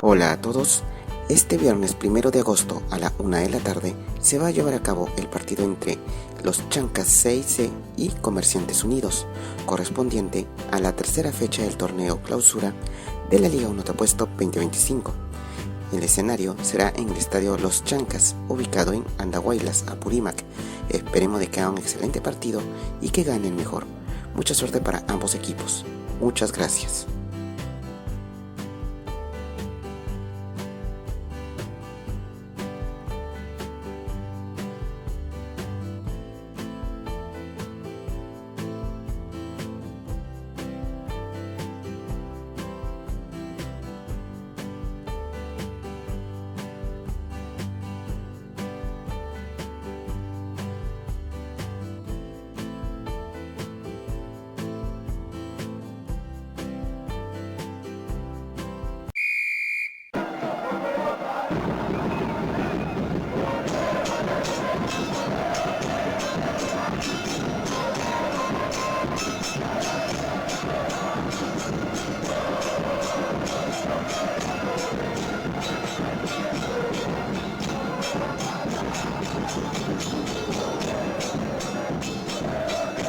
Hola a todos, este viernes 1 de agosto a la 1 de la tarde se va a llevar a cabo el partido entre los Chankas CYC y Comerciantes Unidos, correspondiente a la tercera fecha del Torneo Clausura de la Liga Te Apuesto 2025. El escenario será en el estadio Los Chankas, ubicado en Andahuaylas, Apurímac. Esperemos de que haga un excelente partido y que gane el mejor. Mucha suerte para ambos equipos. Muchas gracias.